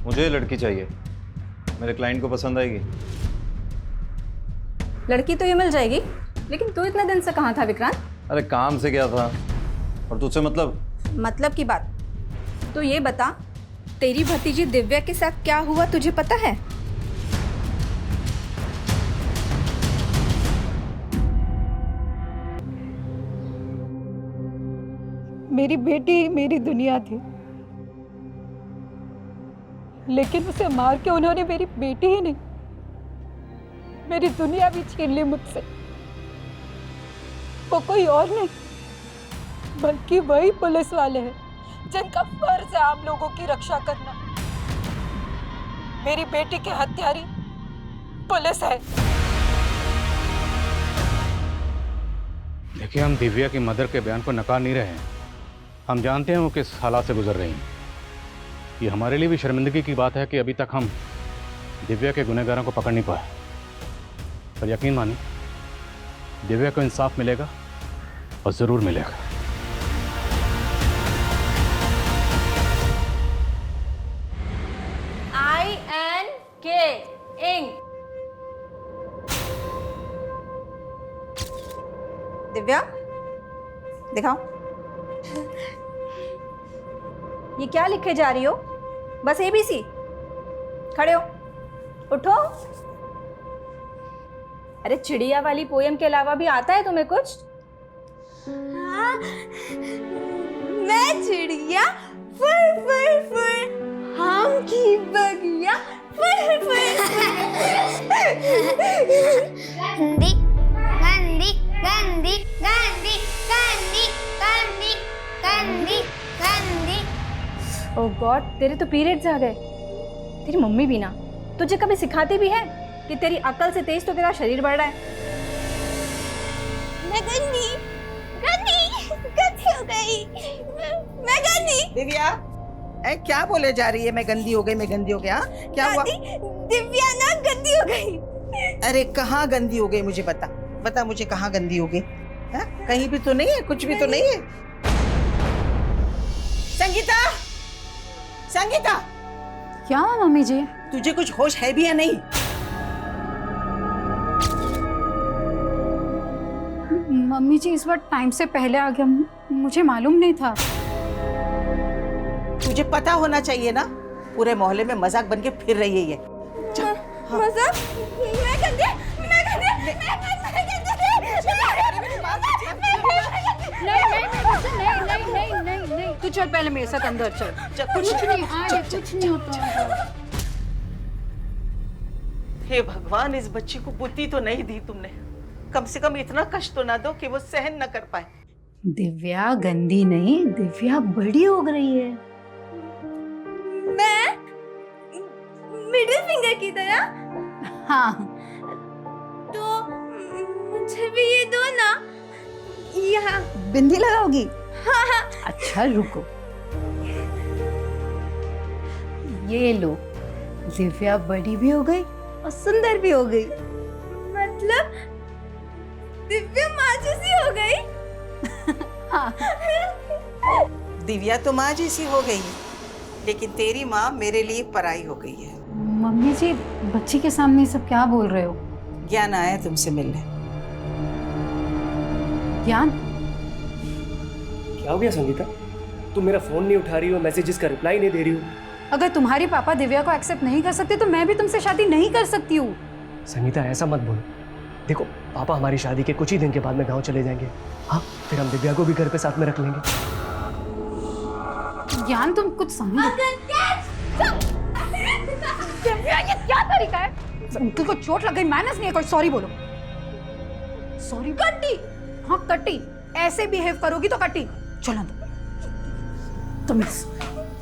मुझे ये लड़की चाहिए, मेरे क्लाइंट को पसंद आएगी। लड़की तो ये मिल जाएगी, लेकिन तू इतने दिन से कहाँ था विक्रांत? अरे काम से गया था। और तुझसे मतलब की बात तो ये बता, तेरी भतीजी दिव्या के साथ क्या हुआ तुझे पता है? मेरी बेटी ही मेरी दुनिया थी, लेकिन उसे मार के उन्होंने मेरी बेटी ही नहीं, मेरी दुनिया भी छीन ली मुझसे। वो कोई और नहीं बल्कि वही पुलिस वाले हैं जिनका फर्ज है आप लोगों की रक्षा करना। मेरी बेटी के हत्यारी पुलिस है। देखिए, हम दिव्या की मदर के बयान को नकार नहीं रहे हैं। हम जानते हैं वो किस हालात से गुजर रही हैं। ये हमारे लिए भी शर्मिंदगी की बात है कि अभी तक हम दिव्या के गुनहगारों को पकड़ नहीं पाए। पर यकीन मानिए, दिव्या को इंसाफ मिलेगा और ज़रूर मिलेगा। INK ink. दिव्या दिखाओ, ये क्या लिखे जा रही हो? बस ABC? खड़े हो, उठो। अरे चिड़िया वाली पोयम के अलावा भी आता है तुम्हें कुछ? हाँ, मैं चिड़िया फुर फुर फुर, हम की बगिया फुर फुर। गंदी गंदी गंदी गंदी गंदी गंदी गंदी गंदी। ओह गॉड, तेरे तो पीरियड्स आ गए। तेरी मम्मी भी ना तुझे कभी सिखाती भी है कि तेरी अकल से तेज तो तेरा शरीर बढ़ रहा है। मैं गंदी गंदी गंदी हो गई, मैं गंदी। दिव्या, क्या बोले जा रही है? मैं गंदी हो गई, मैं गंदी हो गया? क्या हुआ? दिव्या ना गंदी हो गई। अरे कहाँ गंदी हो गई? मुझे बता मुझे, कहाँ गंदी हो गई? कहीं भी तो नहीं है, कुछ भी तो नहीं है। संगीता, संगीता, क्या हुआ मम्मी जी? तुझे कुछ होश है भी या नहीं? मम्मी जी इस बार टाइम से पहले आ गया, मुझे मालूम नहीं था। तुझे पता होना चाहिए ना, पूरे मोहल्ले में मजाक बन के फिर रही है ये। मजाक? मैं गंदी, मैं गंदी, मैं नहीं, तू चल पहले मेरे साथ अंदर चल। कुछ नहीं होता। हे भगवान, इस बच्ची को बुद्धि तो नहीं दी तुमने। कम से कम इतना कष्ट तो ना दो कि वो सहन न कर पाए। दिव्या गंदी नहीं, दिव्या बड़ी हो रही है। मैं मिडिल फिंगर की तरह? हाँ, तो मुझे भी ये दो ना। यहाँ बिंदी लगाओगी? हाँ हाँ। अच्छा रुको, ये लो। दिव्या बड़ी भी हो गई और सुंदर भी हो गई। मतलब दिव्या माँ जैसी हो गई? हाँ। दिव्या तो माँ जैसी हो गई, लेकिन तेरी माँ मेरे लिए पराई हो गई है। मम्मी जी, बच्ची के सामने सब क्या बोल रहे हो? ज्ञान आया तुमसे मिलने। ज्ञान? क्या हो गया संगीता? तुम मेरा फोन नहीं उठा रही हो, मैसेजेस का रिप्लाई नहीं दे रही हो। अगर तुम्हारे पापा दिव्या को एक्सेप्ट नहीं कर सकते तो मैं भी तुमसे शादी नहीं कर सकती हूँ। संगीता ऐसा मत बोलो। देखो, पापा हमारी शादी के कुछ ही दिन के बाद में गांव चले जाएंगे। हाँ, फिर हम दिव्या को भी घर पे साथ में रख लेंगे। ज्ञान, तुम कुछ समझो। दिव्या, ये क्या तरीका है? अंकल को चोट लग गई, मैनर्स नहीं है कोई। सॉरी बोलो। सॉरी कट्टी? हाँ कट्टी, ऐसे बिहेव करोगी तो कट्टी। चलो तुम।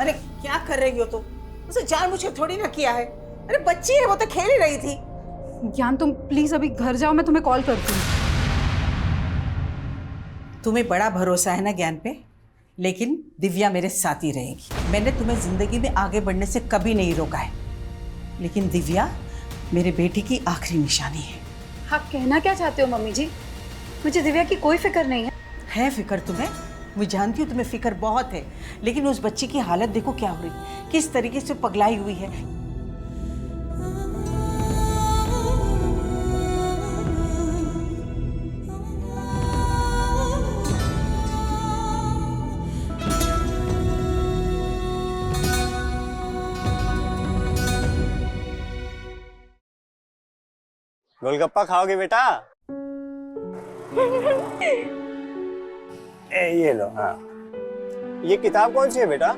अरे क्या कर रही हो तुम? उसे जानबूझ के थोड़ी ना किया है। अरे बच्ची है, वो तो खेल ही रही थी। ज्ञान, तुम प्लीज अभी घर जाओ, मैं तुम्हें कॉल करती हूँ। तुम्हें बड़ा भरोसा है ना ज्ञान पे, लेकिन दिव्या मेरे साथ ही रहेगी। मैंने तुम्हें जिंदगी में आगे बढ़ने से कभी नहीं रोका है, लेकिन दिव्या मेरे बेटी की आखिरी निशानी है। आप कहना क्या चाहते हो मम्मी जी? मुझे दिव्या की कोई फिक्र नहीं है। है फिक्र तुम्हें? मैं जानती हूँ तुम्हें फिक्र बहुत है, लेकिन उस बच्ची की हालत देखो क्या हो रही, किस तरीके से पगलाई हुई है। गोलगप्पा खाओगे बेटा? ये लो। हाँ, ये किताब कौन सी है बेटा?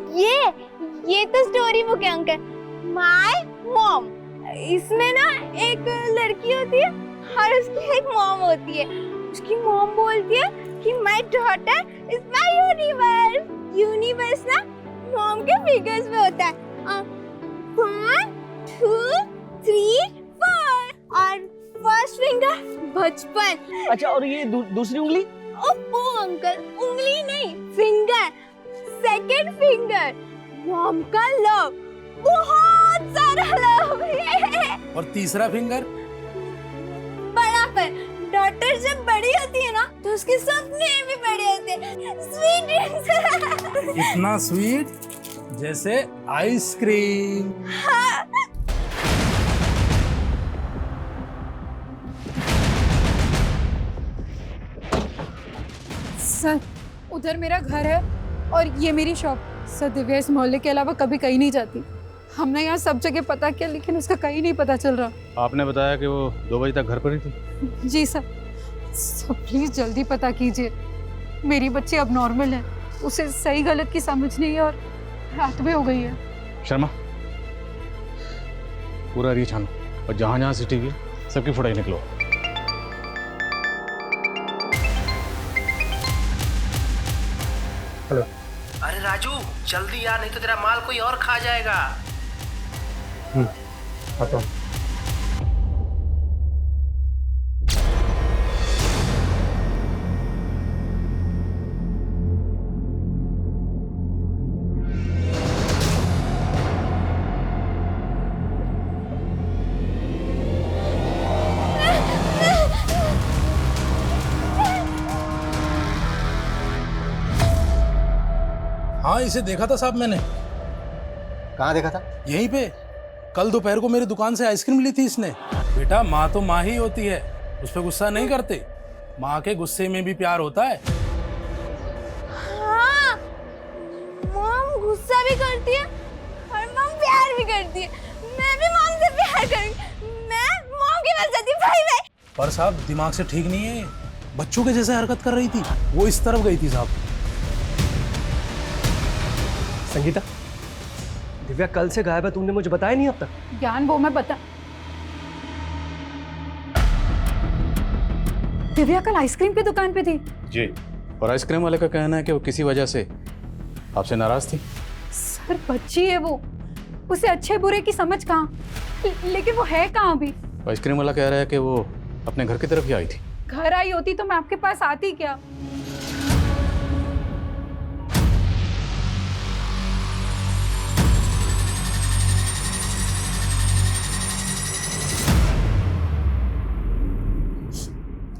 ये तो स्टोरी बुक है अंकल, माय मॉम। इसमें ना एक लड़की होती है और उसकी एक मॉम होती है। उसकी मॉम बोलती है कि my daughter is my universe. Universe ना मॉम के फिगर्स में होता है, 1 2 3 4 और फर्स्ट फिंगर बचपन। अच्छा, और ये दूसरी उंगली? ओहो अंकल, उंगली नहीं, फिंगर, सेकंड फिंगर। मॉम का लव, बहुत सारा लव है। और तीसरा फिंगर? बड़ा पर डॉटर जब बड़ी होती है ना तो उसके सपने भी बड़े होते हैं। Sweet dreams. इतना स्वीट जैसे आइसक्रीम। हाँ। सर, उधर मेरा घर है और ये मेरी शॉप। सर, दिव्या इस मोहल्ले के अलावा कभी कहीं नहीं जाती। हमने यहाँ सब जगह पता किया लेकिन उसका कहीं नहीं पता चल रहा। आपने बताया कि वो 2 बजे तक घर पर ही थी? जी सर। प्लीज जल्दी पता कीजिए, मेरी बच्ची अब नॉर्मल है, उसे सही गलत की समझ नहीं है और रात में हो गई है। शर्मा, पूरा एरिया छानो और जहाँ जहाँ CCTV है सबकी फुटेज निकलो। अरे राजू जल्दी यार, नहीं तो तेरा माल कोई और खा जाएगा। आता हाँ, इसे देखा था साहब मैंने। कहाँ देखा था? यहीं पे कल दोपहर को मेरी दुकान से आइसक्रीम ली थी इसने। बेटा, माँ तो माँ ही होती है, उस पर गुस्सा नहीं करते। माँ के गुस्से में भी प्यार होता है। हाँ, मॉम गुस्सा भी करती है और मॉम प्यार भी करती है। मैं भी मॉम से प्यार करूंगी। मैं मॉम की वजह से भाई भाई। पर साहब दिमाग से ठीक नहीं है, बच्चों के जैसे हरकत कर रही थी। वो इस तरफ गई थी साहब। संगीता, दिव्या कल से गायब है, तुमने मुझे बताया नहीं अब तक। ज्ञान, वो मैं बता। दिव्या कल आइसक्रीम की दुकान पे थी। जी, और आइसक्रीम वाले का कहना है कि वो किसी वजह से आपसे नाराज थी। सर, बच्ची है वो, उसे अच्छे बुरे की समझ कहाँ, लेकिन वो है कहाँ अभी? आइसक्रीम वाला कह रहा है कि वो अपने घर की तरफ ही आई थी। घर आई होती तो मैं आपके पास आती क्या?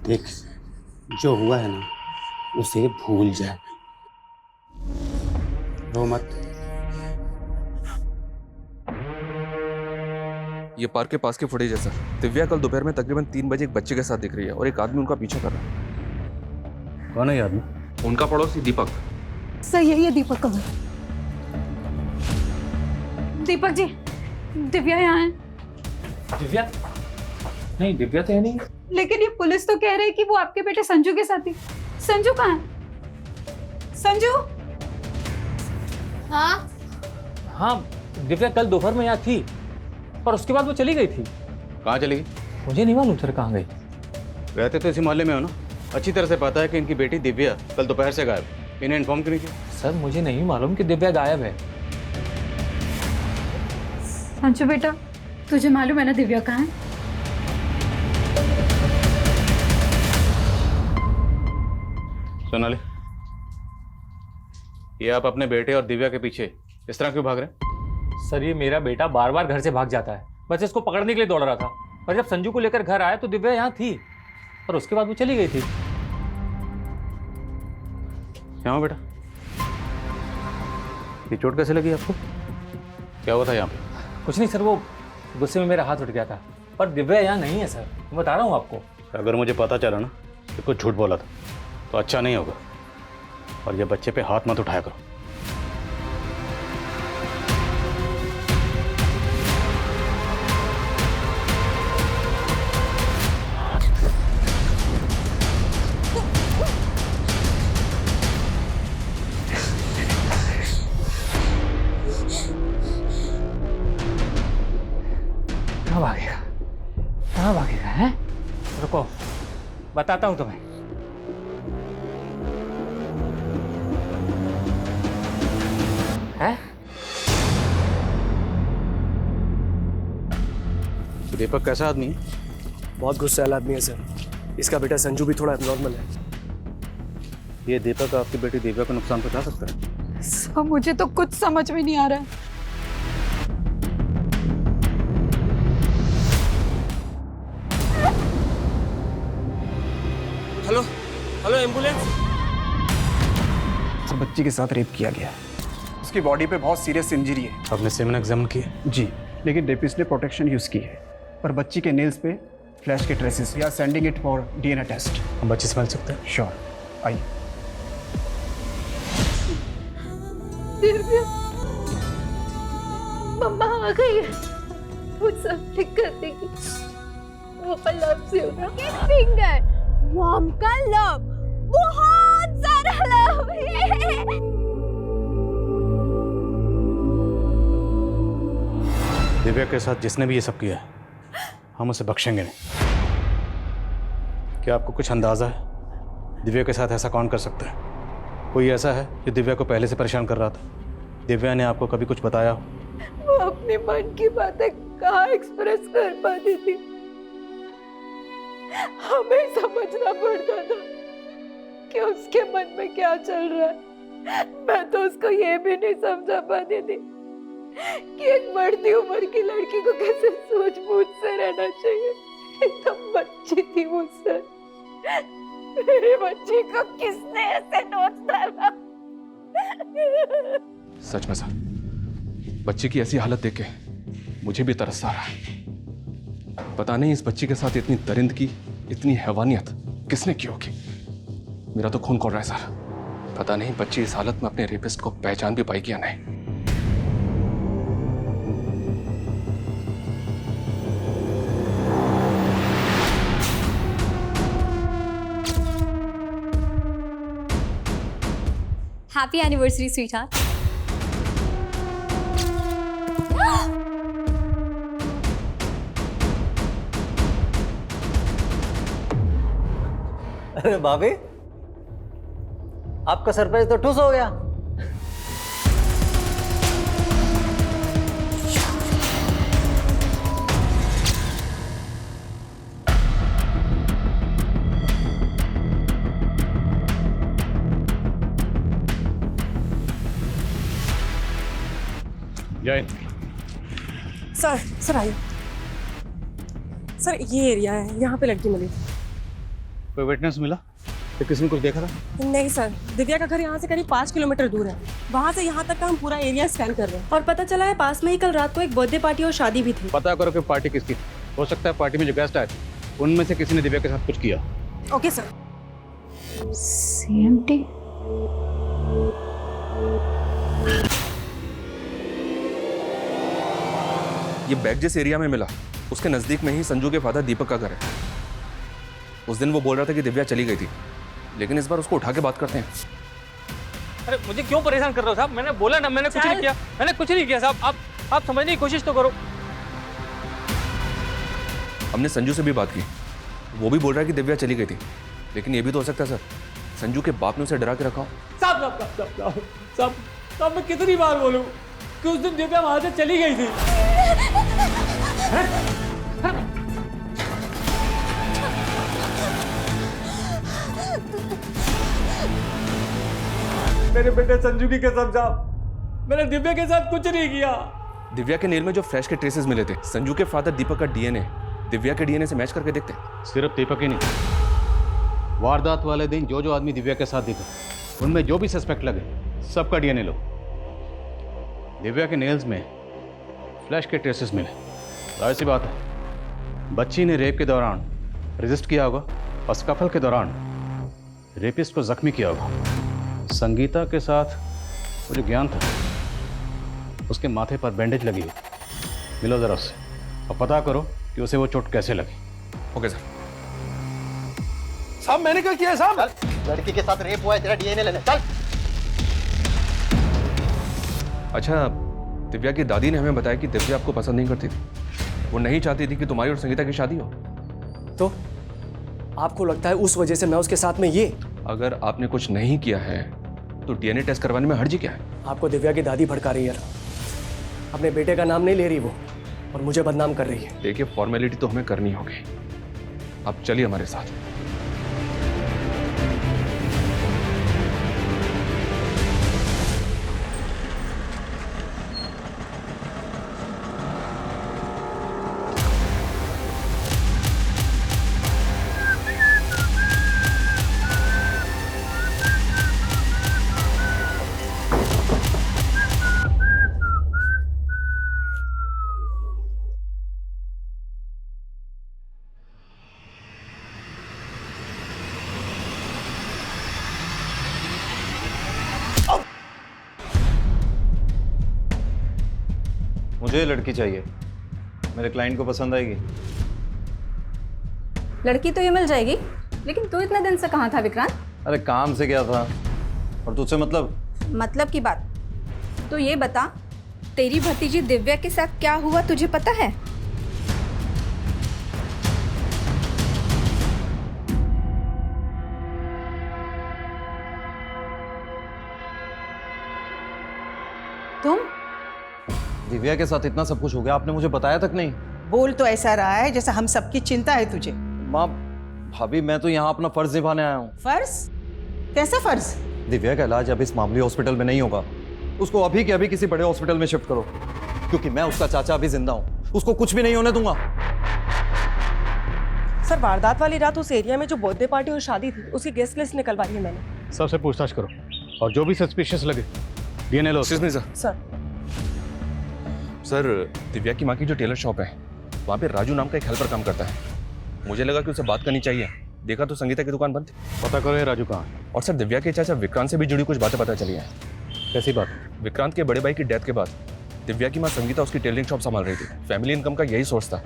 देख, जो हुआ है ना उसे भूल जाए, रो मत। ये पार्क के पास की फुटेज है सर। दिव्या कल दोपहर में तकरीबन 3 बजे एक बच्चे के साथ दिख रही है और एक आदमी उनका पीछा कर रहा है। कौन है ये आदमी? उनका पड़ोसी दीपक। सर, यही है दीपक का घर। दीपक जी, दिव्या यहाँ है। दिव्या? नहीं, दिव्या तो है नहीं। लेकिन ये पुलिस तो कह रही है कि वो आपके बेटे संजू के साथ थी। संजू कहाँ है? संजू? हाँ हाँ, दिव्या कल दोपहर में यहाँ थी पर उसके बाद वो चली गई थी। कहाँ चली गई? मुझे नहीं मालूम सर कहाँ गई। रहते तो इसी मोहल्ले में हो ना, अच्छी तरह से पता है कि इनकी बेटी दिव्या कल दोपहर से गायब है। इन्हें इन्फॉर्म क्यों नहीं किया? सर मुझे नहीं मालूम कि दिव्या गायब है। संजू बेटा, तुझे मालूम है ना दिव्या कहाँ है? सोनाली, ये आप अपने बेटे और दिव्या के पीछे इस तरह क्यों भाग रहे हैं? सर ये मेरा बेटा बार बार घर से भाग जाता है, बस इसको पकड़ने के लिए दौड़ रहा था। पर जब संजू को लेकर घर आया तो दिव्या यहाँ थी और उसके बाद वो चली गई थी। यहाँ बेटा। ये चोट कैसे लगी आपको? क्या हुआ था यहाँ पे? कुछ नहीं सर, वो गुस्से में मेरा हाथ उठ गया था। पर दिव्या यहाँ नहीं है सर, मैं बता रहा हूँ आपको। अगर मुझे पता चला ना कि कुछ झूठ बोला था तो अच्छा नहीं होगा। और ये बच्चे पे हाथ मत उठाया करो। कहाँ भागेगा, कहाँ भागेगा है? रुको, बताता हूँ तुम्हें। है? दीपक कैसा आदमी है? बहुत गुस्सैल आदमी है सर। इसका बेटा संजू भी थोड़ा एबनॉर्मल है। ये दीपक आपकी बेटी दिव्या को नुकसान पहुंचा सकता है? सर मुझे तो कुछ समझ में नहीं आ रहा है। Hello hello ambulance. सर बच्ची के साथ रेप किया गया है। उसकी बॉडी पे बहुत सीरियस इंजरी है। आपने सेवन एग्जामिन किया? जी, लेकिन रेपिस्ट ने प्रोटेक्शन यूज की है। पर बच्ची के नेल्स पे फ्लैश के traces. We are sending it for DNA test. हम बच्ची समझ सकते हैं? श्योर, आइए। दिव्या मम्मा आ गई है, वो सब ठीक कर देगी। वो लव से होगा फिंगर, मॉम का लव, बहुत सारा लव है। दिव्या के साथ जिसने भी ये सब किया है हम उसे बख्शेंगे नहीं। क्या आपको कुछ अंदाजा है दिव्या के साथ ऐसा कौन कर सकता है? कोई ऐसा है जो दिव्या को पहले से परेशान कर रहा था? दिव्या ने आपको कभी कुछ बताया हो? वो अपने मन की बातें कहाँ एक्सप्रेस कर पाती थी, हमें समझना पड़ता था कि उसके मन में क्या चल रहा है। मैं तो उसको ये भी नहीं समझा पाती थी कि एक बढ़ती उम्र की लड़की को कैसे सूझबूझ से रहना चाहिए। एकदम बच्ची थी मुझसे। मेरी बच्ची को किसने ऐसे नोच डाला? सच में सर, बच्ची की ऐसी हालत देख के मुझे भी तरस आ रहा है। पता नहीं इस बच्ची के साथ इतनी दरिंदगी, इतनी हैवानियत किसने की होगी। मेरा तो खून खौल रहा है सर। पता नहीं बच्ची इस हालत में अपने रेपिस्ट को पहचान भी पाएगी या नहीं। Happy anniversary sweetheart. अरे भाभी, आपका सरप्राइज तो ठुस हो गया। जय। सर आइए। सर ये एरिया है, यहाँ पे लड़की मिली थी। कोई विटनेस मिला? तो किसी ने कुछ देखा था? नहीं सर, दिव्या का घर यहाँ से करीब 5 किलोमीटर दूर है। वहाँ से यहाँ तक का हम पूरा एरिया स्कैन कर रहे हैं और पता चला है पास में ही कल रात को एक बर्थडे पार्टी और शादी भी थी। पता करो कि पार्टी किसकी। हो सकता है पार्टी में जो गेस्ट आए थे उनमें से किसी ने दिव्या के साथ कुछ किया। Okay sir. CMT ये बैग जिस एरिया में मिला उसके नजदीक में ही संजू के फादर दीपक का घर है। उस दिन वो बोल रहा था कि दिव्या चली गई थी, लेकिन इस बार उसको उठा के बात करते हैं। अरे मुझे क्यों परेशान कर रहे हो साहब? मैंने बोला ना, मैंने कुछ नहीं किया। मैंने कुछ नहीं किया साहब। आप समझने की कोशिश तो करो। हमने संजू से भी बात की, वो भी बोल रहा है कि दिव्या चली गई थी, लेकिन ये भी तो हो सकता है सर संजू के बाप ने उसे डरा के रखा हो। साहब मैं कितनी बार बोलूं कि उस दिन दिव्या वहां से चली गई थी। मेरे बेटे संजू की कसम साहब, मैंने दिव्या के साथ कुछ नहीं किया। दिव्या के नेल में जो फ्लैश के ट्रेसेस मिले थे, संजू के फादर दीपक का डीएनए दिव्या के डीएनए से मैच करके देखते। सिर्फ दीपक ही नहीं, वारदात वाले दिन जो आदमी दिव्या के साथ दिखे उनमें जो भी सस्पेक्ट लगे सबका डीएनए लो। दिव्या के नेल्स में फ्लैश के ट्रेसेस मिले। जाहिर सी बात है, बच्ची ने रेप के दौरान रेजिस्ट किया होगा और स्कफल के दौरान रेपिस्ट को जख्मी किया होगा। संगीता के साथ वो जो ज्ञान था, उसके माथे पर बैंडेज लगी है। मिलो जरा उससे और पता करो कि उसे वो चोट कैसे लगी। Okay sir. साहब मैंने क्या किया है साहब? लड़की के साथ रेप हुआ है, तेरा डीएनए लेने चल। अच्छा, दिव्या की दादी ने हमें बताया कि दिव्या आपको पसंद नहीं करती थी। वो नहीं चाहती थी कि तुम्हारी और संगीता की शादी हो। तो आपको लगता है उस वजह से मैं उसके साथ में ये? अगर आपने कुछ नहीं किया है तो डीएनए टेस्ट करवाने में हर्जी क्या है? आपको दिव्या की दादी भड़का रही है। अपने बेटे का नाम नहीं ले रही वो, और मुझे बदनाम कर रही है। देखिए, फॉर्मेलिटी तो हमें करनी होगी। आप चलिए हमारे साथ। मुझे लड़की चाहिए, मेरे क्लाइंट को पसंद आएगी। लड़की तो ये मिल जाएगी, लेकिन तू इतने दिन से कहाँ था विक्रांत? अरे काम से गया था। और तुझसे मतलब की बात तो ये बता, तेरी भतीजी दिव्या के साथ क्या हुआ तुझे पता है? तुम? दिव्या के साथ इतना सब कुछ हो गया, आपने मुझे बताया तक नहीं। बोल तो ऐसा रहा है जैसे हम सबकी चिंता है तुझे। माँ, भाभी, मैं तो यहाँ अपना फर्ज निभाने आया हूँ। फर्ज? कैसा फर्ज? दिव्या का इलाज अब इस मामूली हॉस्पिटल में नहीं होगा। उसको अभी के अभी किसी बड़े हॉस्पिटल में शिफ्ट करो, क्योंकि मैं उसका चाचा अभी जिंदा हूँ। उसको कुछ भी नहीं होने दूंगा। सर, वारदात वाली रात उस एरिया में जो बर्थडे पार्टी और शादी थी, उसकी गेस्ट लिस्ट निकलवाई है मैंने। सबसे पूछताछ करो और जो भी सस्पिशियस लगे डीएनए लो। सर, दिव्या की माँ की जो टेलर शॉप है, वहाँ पे राजू नाम का एक हेल्पर काम करता है। मुझे लगा कि उससे बात करनी चाहिए। देखा तो संगीता की दुकान बंद थी। पता करो ये राजू कहाँ है। और सर, दिव्या के चाचा विक्रांत से भी जुड़ी कुछ बातें पता चली हैं। कैसी बात? विक्रांत के बड़े भाई की डेथ के बाद दिव्या की माँ संगीता उसकी टेलरिंग शॉप संभाल रही थी। फैमिली इनकम का यही सोर्स था।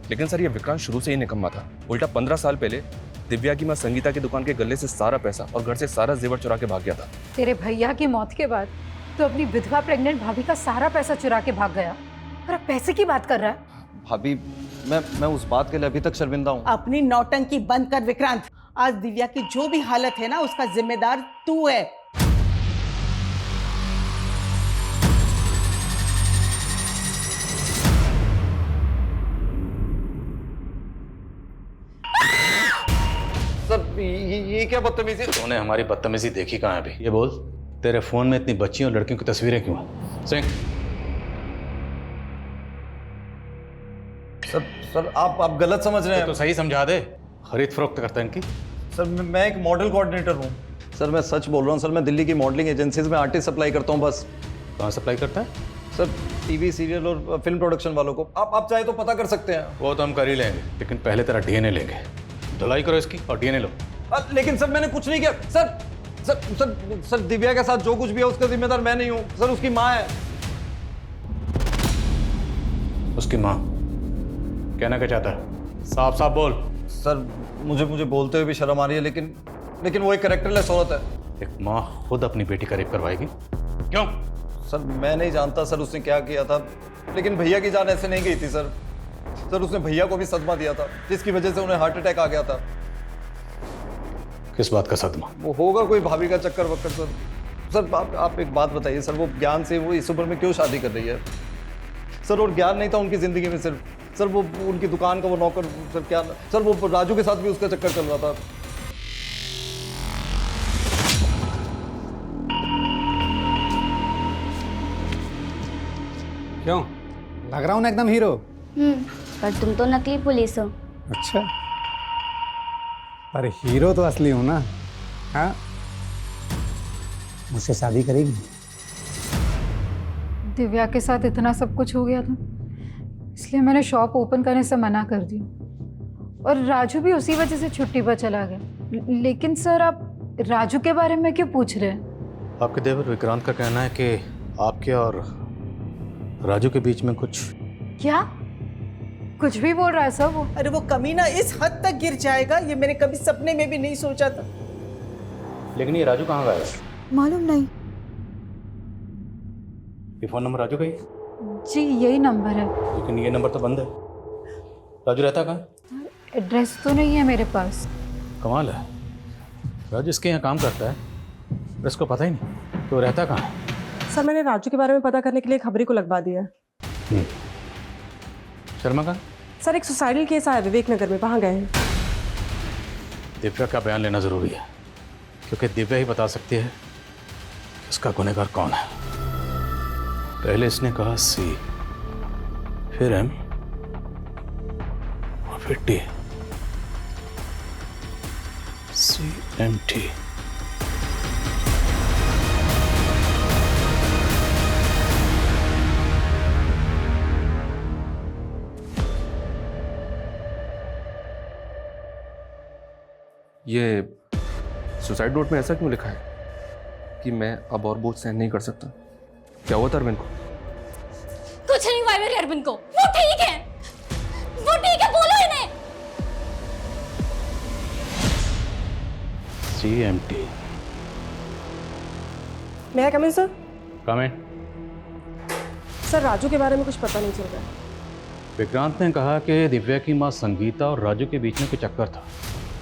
लेकिन सर, ये विक्रांत शुरू से ही निकम्मा था। उल्टा 15 साल पहले दिव्या की माँ संगीता की दुकान के गले से सारा पैसा और घर से सारा जेवर चुरा के भाग गया था। तेरे भैया की मौत के बाद तो अपनी विधवा प्रेग्नेंट भाभी का सारा पैसा चुरा के भाग गया, और अब पैसे की बात कर रहा है। भाभी, मैं उस बात के लिए अभी तक शर्मिंदा हूँ। अपनी नौटंकी बंद कर विक्रांत। आज दिव्या की जो भी हालत है ना, उसका जिम्मेदार तू है। सर, ये क्या बदतमीजी? तूने हमारी बदतमीजी देखी कहाँ है अभी? ये बोल, तेरे फोन में इतनी बच्चियों और लड़कियों की तस्वीरें क्यों हैं? सिंह। सर, आप गलत समझ रहे हैं। तो सही समझा दे। खरीद फरोख्त करता है इनकी। सर, मैं एक मॉडल कोऑर्डिनेटर हूँ। सर, मैं सच बोल रहा हूँ। सर, मैं दिल्ली की मॉडलिंग एजेंसीज में आर्टिस्ट सप्लाई करता हूँ बस। कहाँ सप्लाई करता है? सर, टीवी सीरियल और फिल्म प्रोडक्शन वालों को। आप चाहे तो पता कर सकते हैं। वो तो हम कर ही लेंगे, लेकिन पहले तेरा डीएनए लेंगे। धुलाई करो इसकी और डीएनए लो। लेकिन सर, मैंने कुछ नहीं किया। सर, दिव्या के साथ जो कुछ भी है उसका जिम्मेदार मैं नहीं हूँ। सर, उसकी माँ है। उसकी माँ? कहना क्या चाहता है? साफ साफ बोल। सर, मुझे बोलते हुए भी शर्म आ रही है, लेकिन वो एक कैरेक्टरलेस औरत है। एक माँ खुद अपनी बेटी का रेप करवाएगी? क्यों? सर, मैं नहीं जानता सर उसने क्या किया था, लेकिन भैया की जान ऐसे नहीं गई थी सर। उसने भैया को भी सदमा दिया था, जिसकी वजह से उन्हें हार्ट अटैक आ गया था। किस बात का सदमा? वो होगा कोई भाभी का चक्कर वक्कर सर। आप एक बात बताइए सर, वो ज्ञान से वो इस उम्र में क्यों शादी कर रही है सर? और ज्ञान नहीं था उनकी जिंदगी में सिर्फ। सर, वो उनकी दुकान का वो नौकर सर, क्या सर, वो राजू के साथ भी उसका चक्कर चल रहा था। क्यों लग रहा हूँ ना एकदम हीरो? पर तुम तो नकली पुलिस हो। अच्छा, पर हीरो तो असली हूँ ना। हाँ, मुझसे शादी करेगी? दिव्या के साथ इतना सब कुछ हो गया था, इसलिए मैंने शॉप ओपन करने से मना कर दी और राजू भी उसी वजह से छुट्टी पर चला गया। लेकिन सर आप राजू के बारे में क्यों पूछ रहे हैं? आपके देवर विक्रांत का कहना है कि आपके और राजू के बीच में कुछ। क्या कुछ भी बोल रहा है सर वो? अरे वो कमीना इस हद तक गिर जाएगा ये मैंने कभी सपने में भी नहीं सोचा था। लेकिन ये राजू कहाँ गया है? मालूम नहीं। ये फोन नंबर राजू का ही? जी यही नंबर है। लेकिन ये नंबर तो बंद है। राजू रहता कहाँ? एड्रेस तो नहीं है मेरे पास। कमाल है, राजू इसके यहाँ काम करता है और इसको पता ही नहीं तो रहता कहाँ है? सर मैंने राजू के बारे में पता करने के लिए खबरी को लगवा दिया। शर्मा कहाँ? सर एक सुसाइडल केस आया विवेक नगर में, वहाँ गए हैं। दिव्या का बयान लेना जरूरी है क्योंकि दिव्या ही बता सकती है कि उसका गुनहगार कौन है। पहले इसने कहा सी, फिर एम और फिर टी। CMT। ये सुसाइड नोट में ऐसा क्यों लिखा है कि मैं अब और बोझ सहन नहीं कर सकता? क्या हुआ था अरविंद को? कुछ नहीं हुआ मेरे अरविंद को, वो ठीक है, वो ठीक है, बोलो इन्हें। CMT। मैं कम इन सर? कम इन। सर राजू के बारे में कुछ पता नहीं चल रहा है। विक्रांत ने कहा कि दिव्या की मां संगीता और राजू के बीच में कोई चक्कर था।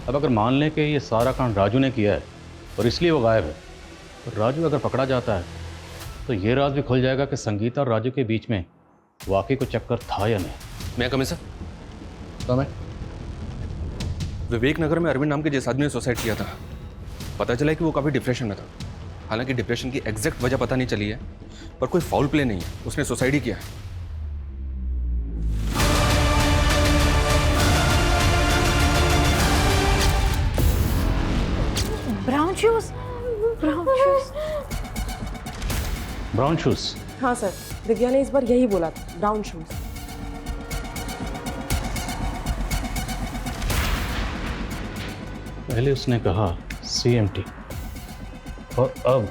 अब अगर मान लें कि ये सारा कांड राजू ने किया है और इसलिए वो गायब है, तो राजू अगर पकड़ा जाता है तो ये राज भी खुल जाएगा कि संगीता और राजू के बीच में वाकई कोई चक्कर था या नहीं। मैं कम सर? कम है। विवेक नगर में अरविंद नाम के जिस आदमी ने सुसाइड किया था, पता चला कि वो काफ़ी डिप्रेशन में था। हालांकि डिप्रेशन की एग्जैक्ट वजह पता नहीं चली है, पर कोई फाउल प्ले नहीं है, उसने सुसाइड ही किया है। Brown shoes, brown shoes, brown shoes. हाँ सर, दिव्या ने इस बार यही बोला था, ब्राउन शूज। पहले उसने कहा CMT और अब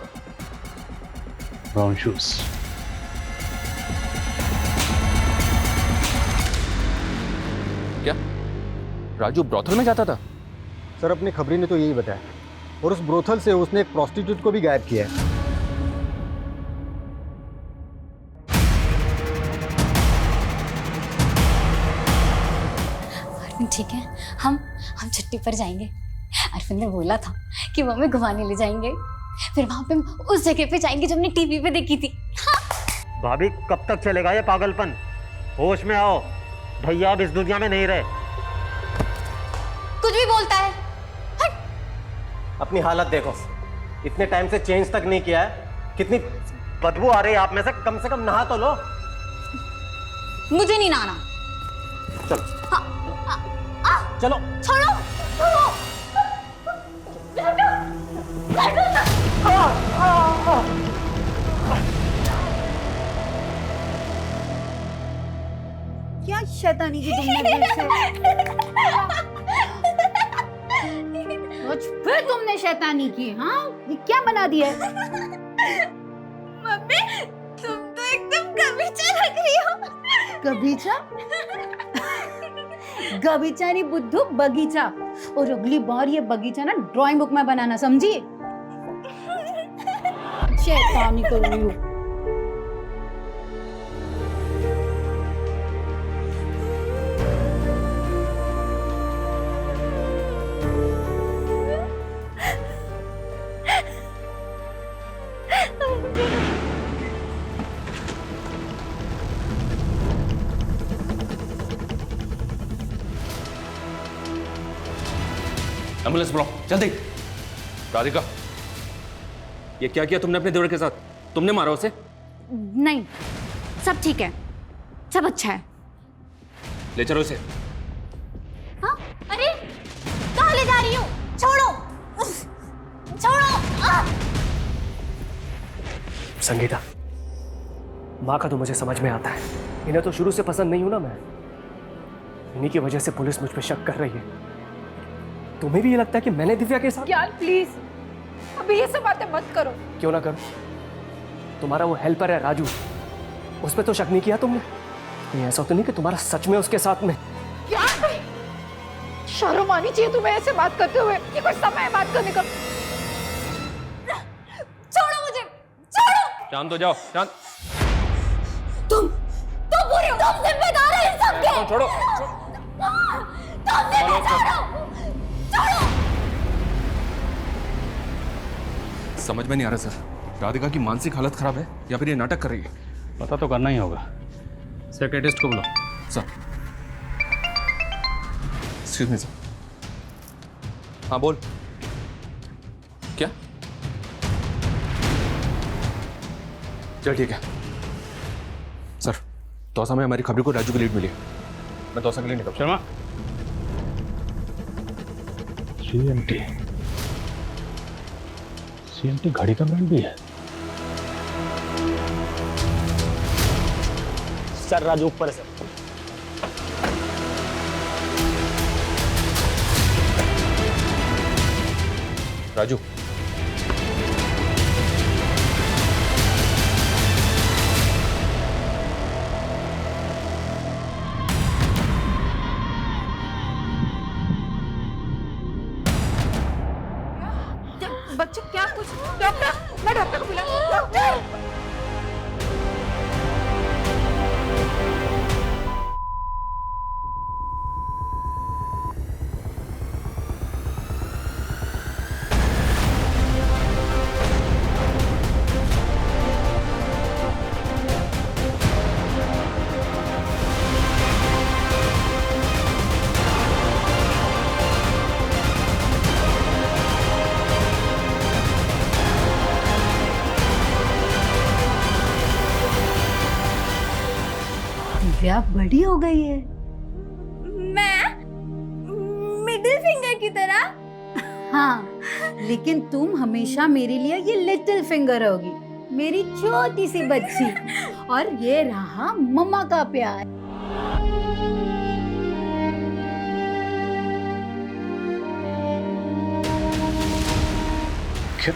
ब्राउन शूज। क्या राजू ब्रोथल में जाता था? सर अपनी खबरी ने तो यही बताया और उस ब्रोथल से उसने एक प्रोस्टिट्यूट को भी गायब किया है। ठीक है, हम छुट्टी पर जाएंगे। अरविंद ने बोला था कि वो हमें घुमाने ले जाएंगे, फिर वहां पे उस जगह पे जाएंगे जो हमने टीवी पे देखी थी। भाभी कब तक चलेगा ये पागलपन? होश में आओ, भैया अब इस दुनिया में नहीं रहे। कुछ भी बोलता है। अपनी हालत देखो, इतने टाइम से चेंज तक नहीं किया है, कितनी बदबू आ रही है आप में से कम नहा तो लो। मुझे नहीं नहाना। चलो चलो, छोड़ो, छोड़ो। क्या शैतानी की तुमने फिर से? फिर तुमने शैतानी की? हाँ, ये क्या बना दिया है? मम्मी, तुम तो एकदम गबीचा लग रही हो। गबीचा? गबीचा नहीं बुद्धू, बगीचा। और अगली बार ये बगीचा ना ड्राइंग बुक में बनाना, समझी? शैतानी कर रही हो। एम्बुलेंस बुलाओ जल्दी। राधिका, ये क्या किया तुमने अपने देवर के साथ? तुमने मारा उसे? नहीं, सब ठीक है, सब अच्छा है। ले चलो इसे। हाँ? अरे कहाँ ले जा रही हो? छोड़ो, छोड़ो। संगीता, माँ का तो मुझे समझ में आता है, इन्हें तो शुरू से पसंद नहीं हूं ना मैं। इन्हीं की वजह से पुलिस मुझ पर शक कर रही है। तुम्हें भी ये लगता है कि मैंने दिव्या के साथ? ज्ञान प्लीज, अभी ये सब बातें मत करो। क्यों ना करो? तुम्हारा वो हेल्पर है राजू, उस पर तो शक नहीं किया तुमने? कहीं ऐसा तो नहीं कि तुम्हारा सच में उसके साथ में? ज्ञान, शर्म आनी चाहिए तुम्हें ऐसे बात करते हुए। ये कोई समय है बात करने का? छोड़ो मुझे, छोड़ो। शांत हो जाओ, शांत। तुम पूरी तुम जिम्मेदार है इन सब के। छोड़ो, तुम जिम्मेदार हो। छोड़ो। समझ में नहीं आ रहा सर, राधिका की मानसिक हालत खराब है या फिर ये नाटक कर रही है? पता तो करना ही होगा। सेक्रेटिस्ट को बुलाओ। Sir, excuse me sir. हाँ बोल। क्या? चल ठीक है सर। दौसा में हमारी खबरी को राजू की लीड मिली है। मैं दौसा के लिए निकल। शर्मा, सीएमटी घड़ी का ब्रांड भी है। सर राजू ऊपर है सर। राजू, बच्चे क्या कुछ? डॉक्टर, मैं डॉक्टर को बुलाऊं। डॉक्टर, दिव्या बड़ी हो गई है। मैं मिडिल फिंगर की तरह? हाँ, लेकिन तुम हमेशा मेरे लिए ये लिटिल फिंगर होगी, मेरी छोटी सी बच्ची। और ये रहा मम्मा का प्यार। क्या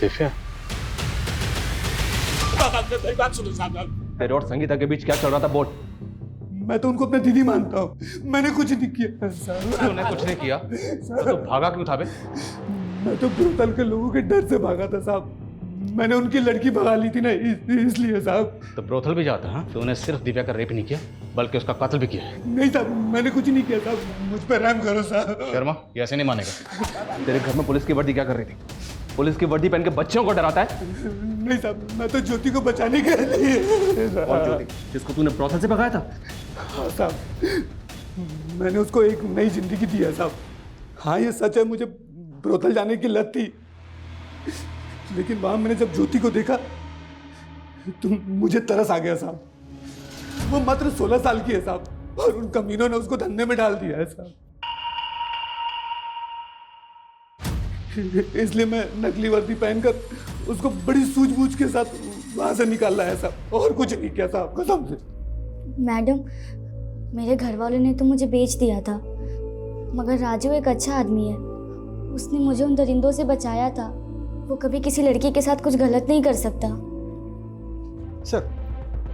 दिव्या? तेरे और संगीता के बीच क्या चल रहा था बोल? मैं तो उनको अपना दीदी मानता हूँ, मैंने कुछ नहीं किया। तूने कुछ नहीं किया तो भागा क्यों था बे? मैं तो ब्रोथल के लोगों के डर से भागा था साहब। मैंने उनकी लड़की भगा ली थी ना, इसलिए साहब। तो ब्रोथल भी जाता? हाँ, तो उन्हें सिर्फ दिव्या का रेप नहीं किया बल्कि उसका कत्ल भी किया है। नहीं साहब, मैंने कुछ नहीं किया साहब, मुझ पर रहम करो साहब। शर्मा, ये ऐसे नहीं मानेगा। तेरे घर में पुलिस की वर्दी क्या कर रही थी? पुलिस की वर्दी पहन के बच्चों को डराता है? नहीं साहब, मैं तो ज्योति को बचाने के लिए। और ज्योति जिसको तूने ब्रोथल से भगाया था? हाँ साहब, मैंने उसको एक नई जिंदगी दी है साहब। हाँ ये सच है, मुझे ब्रोथल जाने की लत थी, लेकिन वहां मैंने जब ज्योति को देखा तो मुझे तरस आ गया साहब। वो मात्र 16 साल की है साहब, और उन कमीनों ने उसको धंधे में डाल दिया है साहब। इसलिए मैं नकली वर्दी पहनकर उसको बड़ी सूझबूझ के साथ वहां से निकाल लाया साहब, और कुछ नहीं किया साहब, कसम से। मैडम, मेरे घर वालों ने तो मुझे बेच दिया था, मगर राजू एक अच्छा आदमी है। उसने मुझे उन दरिंदों से बचाया था। वो कभी किसी लड़की के साथ कुछ गलत नहीं कर सकता। सर,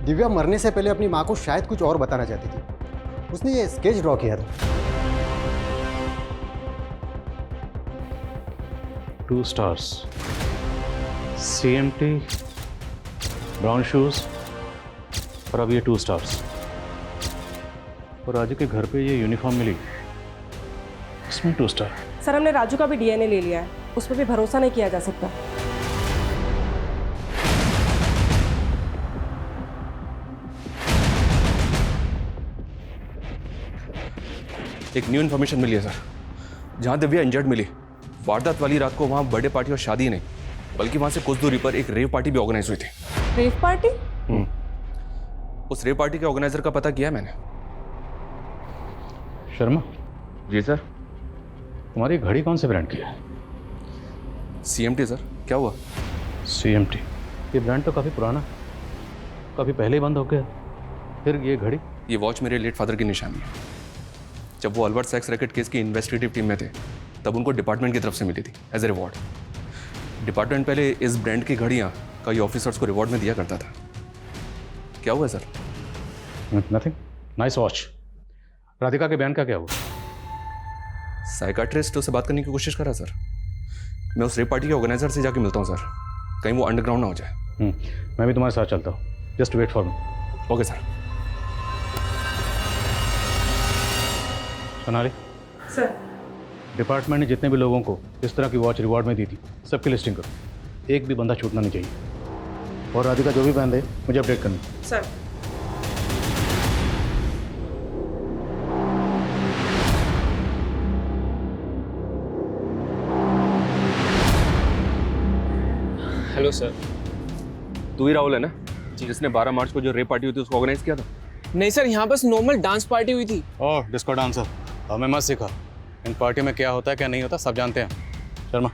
दिव्या मरने से पहले अपनी माँ को शायद कुछ और बताना चाहती थी। उसने ये स्केच ड्रॉ किया था। 2 stars, CMT, ब्राउन शूज, और अब ये 2 stars। और राजू के घर पे ये यूनिफॉर्म मिली, इसमें 2 स्टार। सर, हमने राजू का भी डीएनए ले लिया है, उस पर भी भरोसा नहीं किया जा सकता। एक न्यू इन्फॉर्मेशन मिली है सर। जहां दिव्या इंजर्ड मिली, वारदात वाली रात को वहां बर्थडे पार्टी और शादी नहीं, बल्कि वहां से कुछ दूरी पर एक रेव पार्टी भी ऑर्गेनाइज हुई थी। Rave party? उस रेव पार्टी के ऑर्गेनाइजर का पता किया मैंने। शर्मा जी सर। तुम्हारी घड़ी कौन से ब्रांड की है? CMT sir. क्या हुआ? CMT, ये ब्रांड तो काफ़ी पुराना। काफ़ी पहले ही बंद हो गया, फिर ये घड़ी। ये वॉच मेरे लेट फादर की निशानी है। जब वो अल्बर्ट सेक्स रैकेट केस की इन्वेस्टिगेटिव टीम में थे तब उनको डिपार्टमेंट की तरफ से मिली थी एज ए रिवॉर्ड। डिपार्टमेंट पहले इस ब्रांड की घड़ियाँ कई ऑफिसर्स को रिवॉर्ड में दिया करता था। क्या हुआ sir? Nothing. Nice watch. Radhika के बयान का क्या हुआ? साइकाट्रिस्ट उससे बात करने की कोशिश करा सर। मैं उस रेप पार्टी के ऑर्गेनाइजर से जाके मिलता हूँ सर, कहीं वो अंडरग्राउंड ना हो जाए। मैं भी तुम्हारे साथ चलता हूँ। Just wait for me. Okay sir. Sonali sir, department ने जितने भी लोगों को इस तरह की वॉच रिवॉर्ड में दी थी सबकी लिस्टिंग करो। एक भी बंदा छूटना नहीं चाहिए। और राधिका जो भी पहन दे मुझे अपडेट करनी। सर। Hello sir. तू ही राहुल है ना जिसने 12 मार्च को जो रेप पार्टी हुई थी उसको ऑर्गेनाइज किया था? नहीं सर, यहाँ बस नॉर्मल डांस पार्टी हुई थी। ओह, डिस्को डांसर। हमें मत सिखा। इन पार्टी में क्या होता है क्या नहीं होता सब जानते हैं। शर्मा,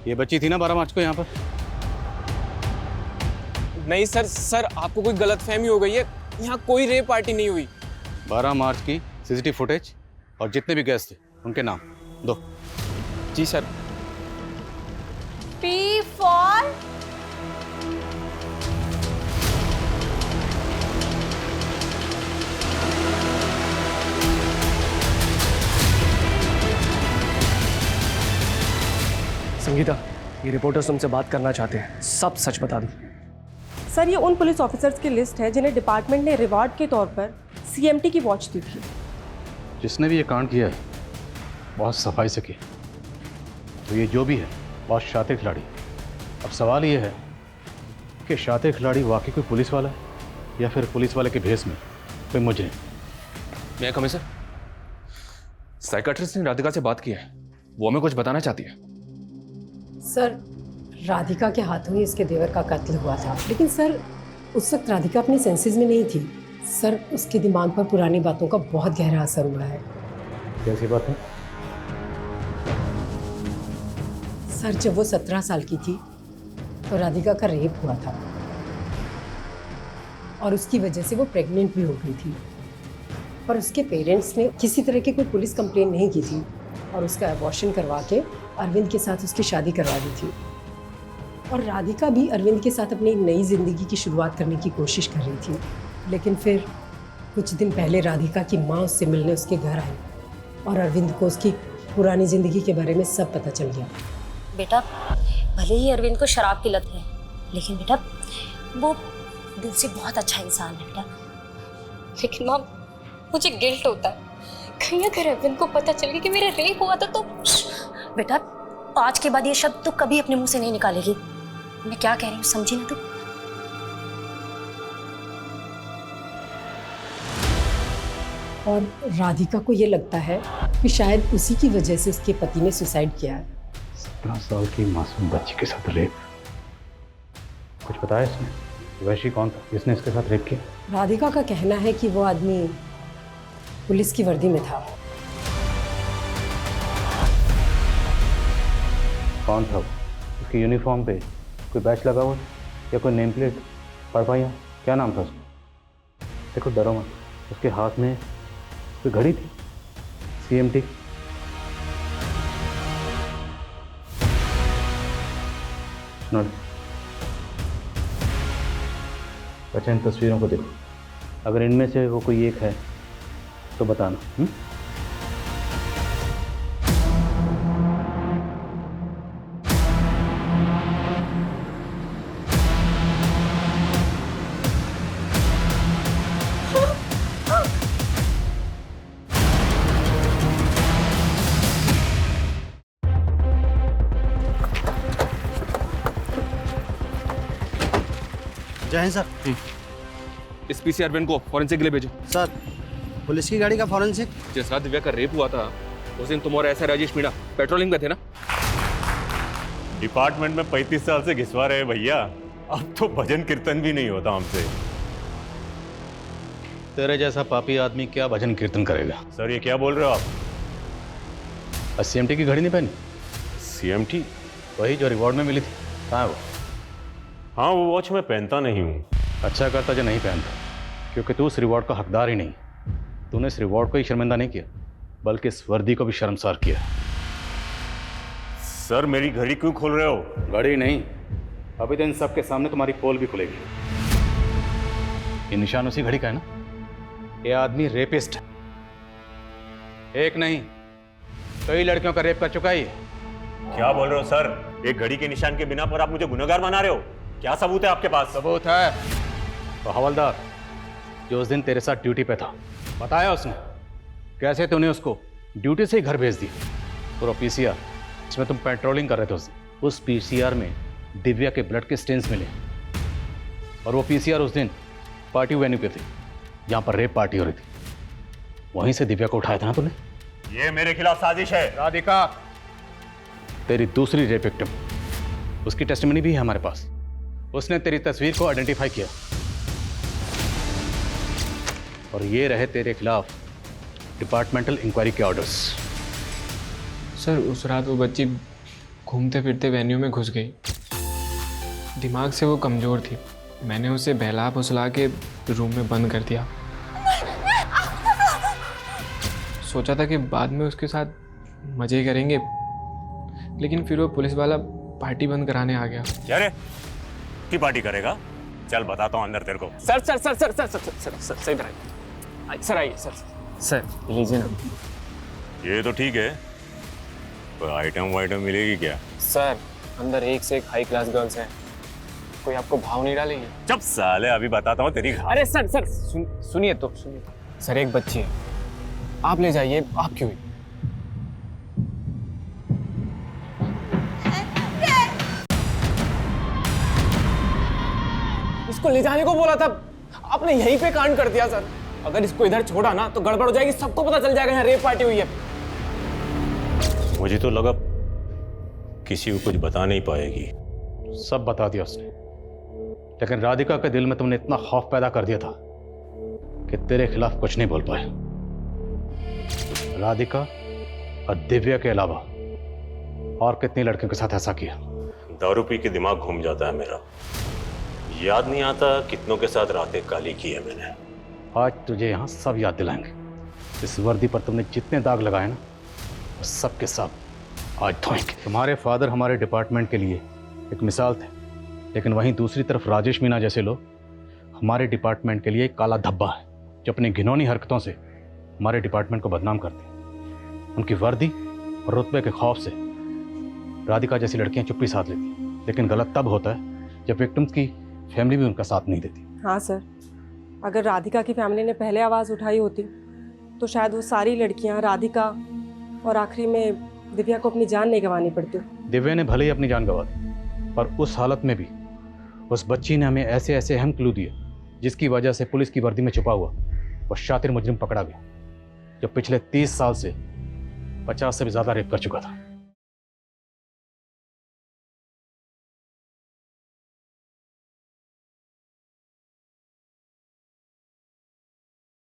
ये बच्ची थी ना 12 मार्च को यहाँ पर? नहीं सर, आपको कोई गलतफहमी हो गई है। यहाँ कोई रेप पार्टी नहीं हुई। 12 मार्च की सीसीटीवी फुटेज और जितने भी गेस्ट थे उनके नाम दो। जी सर। P for संगीता, ये रिपोर्टर्स तुमसे बात करना चाहते हैं, सब सच बता दो। सर, ये उन पुलिस ऑफिसर्स की लिस्ट है जिन्हें डिपार्टमेंट ने रिवॉर्ड के तौर पर CMT की वॉच दी थी। जिसने भी ये कांड किया है बहुत सफाई से किया। तो ये जो भी है बहुत शातिर खिलाड़ी। अब सवाल ये है कि शातिर खिलाड़ी वाकई कोई पुलिस वाला है या फिर पुलिस वाले के भेस में कोई मुझे। मैं कमी सर, साइकाट्रिस्ट ने राधिका से बात की है, वो हमें कुछ बताना चाहती है। सर, राधिका के हाथों ही इसके देवर का कत्ल हुआ था, लेकिन सर उस वक्त राधिका अपनी सेंसेस में नहीं थी। सर, उसके दिमाग पर पुरानी बातों का बहुत गहरा असर हुआ है। कैसी बात है? सर, जब वो 17 साल की थी तो राधिका का रेप हुआ था और उसकी वजह से वो प्रेग्नेंट भी हो गई थी। पर उसके पेरेंट्स ने किसी तरह की कोई पुलिस कंप्लेन नहीं की थी और उसका अबॉर्शन करवा के अरविंद के साथ उसकी शादी करवा दी थी। और राधिका भी अरविंद के साथ अपनी नई ज़िंदगी की शुरुआत करने की कोशिश कर रही थी। लेकिन फिर कुछ दिन पहले राधिका की माँ उससे मिलने उसके घर आई और अरविंद को उसकी पुरानी ज़िंदगी के बारे में सब पता चल गया। बेटा, भले ही अरविंद को शराब की लत है, लेकिन बेटा वो दिल से बहुत अच्छा इंसान है बेटा। लेकिन माँ, मुझे गिल्ट होता है, कहीं अगर अरविंद को पता चल गया कि मेरा रेप हुआ था तो। बेटा, आज के बाद ये शब्द तो कभी अपने मुंह से नहीं निकालेगी। मैं क्या कह रही हूँ समझी ना तू? और राधिका को ये लगता है कि शायद उसी की वजह से उसके पति ने सुसाइड किया है। 17 साल की मासूम बच्ची के साथ रेप। कुछ बताया इसने? वैशी कौन था जिसने इसके साथ रेप किया? राधिका का कहना है कि वो आदमी पुलिस की वर्दी में था। कौन था वो? उसकी यूनिफॉर्म पे कोई बैच लगा हुआ या कोई नेम प्लेट पढ़ पाया? क्या नाम था उसका? देखो, डरो मत, उसके हाथ में कोई घड़ी थी, CMT। अच्छा, इन तस्वीरों को देखो, अगर इनमें से वो कोई एक है तो बताना। जय हिंद सर। इस PC अरविंद को फॉरेंसिक के लिए भेजो। सर, पुलिस की गाड़ी का फॉरेंसिक? जिस रात दिव्या का रेप हुआ था उस दिन तुम और ऐसा राजेश मीणा पेट्रोलिंग में थे ना? डिपार्टमेंट में 35 साल से घिसवा रहे भैया, अब तो भजन कीर्तन भी नहीं होता हमसे। तेरे जैसा पापी आदमी क्या भजन कीर्तन करेगा? सर, ये क्या बोल रहे हो आप? CMT की घड़ी नहीं पहनी? CMT? वही जो रिवॉर्ड में मिली थी, कहाँ है वो? हाँ, वो वॉच मैं पहनता नहीं हूँ। अच्छा करता जो नहीं पहनता, क्योंकि तू उस रिवॉर्ड का हकदार ही नहीं। तूने इस रिवॉर्ड को ही शर्मिंदा नहीं किया, बल्कि इस वर्दी को भी शर्मसार किया। सर मेरी घड़ी क्यों खोल रहे हो? घड़ी नहीं, अभी तो इन सबके सामने तुम्हारी पोल भी खुलेगी। ये निशान उसी घड़ी का है ना? ये आदमी रेपिस्ट है, एक नहीं कई लड़कियों का रेप कर चुका ही है। क्या बोल रहे हो सर? एक घड़ी के निशान के बिना पर आप मुझे गुनहगार बना रहे हो? क्या सबूत है आपके पास? सबूत है। तो हवलदार जो उस दिन तेरे साथ ड्यूटी पे था, बताया उसने कैसे तूने उसको ड्यूटी से ही घर भेज दिया। पूरा पीसीआर जिसमें तुम पेट्रोलिंग कर रहे थे उस पीसीआर में दिव्या के ब्लड के स्टेन्स मिले, और वो पीसीआर उस दिन पार्टी वेन्यू पे थे जहां पर रेप पार्टी हो रही थी। वहीं से दिव्या को उठाया था ना तूने? ये मेरे खिलाफ साजिश है। राधिका तेरी दूसरी रेप विक्टिम, उसकी टेस्टिमनी भी है हमारे पास। उसने तेरी तस्वीर को आइडेंटिफाई किया, और ये रहे तेरे खिलाफ डिपार्टमेंटल इंक्वायरी के ऑर्डर्स। सर उस रात वो बच्ची घूमते फिरते वेन्यू में घुस गई। दिमाग से वो कमज़ोर थी। मैंने उसे बहला फुसला के रूम में बंद कर दिया। सोचा था कि बाद में उसके साथ मज़े करेंगे, लेकिन फिर वो पुलिस वाला पार्टी बंद कराने आ गया। क्या रे? की पार्टी करेगा? चल बताता हूँ अंदर तेरे को। Sir sir sir sir sir sir sir sir sir इधर आइए। सर आइए सर। सर लीजिए ना। ये तो ठीक है, पर आइटम वाइटम मिलेगी क्या? सर अंदर एक से एक हाई क्लास गर्ल्स हैं, कोई आपको भाव नहीं डालेंगे? जब साले अभी बताता हूँ तेरी। अरे सर सर सुनिए तो सुनिए। सर एक बच्ची है, आप ले जाइए। आप क्यों? इसको ले जाने को बोला था, आपने यहीं पे कांड कर दिया। सर अगर इसको इधर छोड़ा ना तो गड़बड़ हो जाएगी, सबको पता चल जाएगा यहाँ रेप पार्टी हुई है। मुझे तो लगा किसी को कुछ बता नहीं पाएगी। सब बता दिया उसने, लेकिन राधिका के दिल में तुमने इतना खौफ पैदा कर दिया था कि तेरे खिलाफ कुछ नहीं बोल पाए। राधिका और दिव्या के अलावा और कितनी लड़कियों के साथ ऐसा किया? दारू पी के दिमाग घूम जाता है मेरा, याद नहीं आता कितनों के साथ रातें काली की है मैंने। आज तुझे यहाँ सब याद दिलाएंगे। इस वर्दी पर तुमने जितने दाग लगाए ना, वो सब के सब आज धोएंगे। तुम्हारे फादर हमारे डिपार्टमेंट के लिए एक मिसाल थे, लेकिन वहीं दूसरी तरफ राजेश मीना जैसे लोग हमारे डिपार्टमेंट के लिए एक काला धब्बा है, जो अपनी घिनौनी हरकतों से हमारे डिपार्टमेंट को बदनाम करते हैं। उनकी वर्दी और रुतबे के खौफ से राधिका जैसी लड़कियां चुप्पी साध लेती हैं, लेकिन गलत तब होता है जब विक्टिम्स की फैमिली भी उनका साथ नहीं देती। हाँ सर, अगर राधिका की फैमिली ने पहले आवाज़ उठाई होती तो शायद वो सारी लड़कियां राधिका और आखिरी में दिव्या को अपनी जान नहीं गंवानी पड़ती। दिव्या ने भले ही अपनी जान गंवा दी, पर उस हालत में भी उस बच्ची ने हमें ऐसे ऐसे अहम क्लू दिए जिसकी वजह से पुलिस की वर्दी में छुपा हुआ वो शातिर मुजरिम पकड़ा गया, जो पिछले 30 साल से 50 से भी ज़्यादा रेप कर चुका था।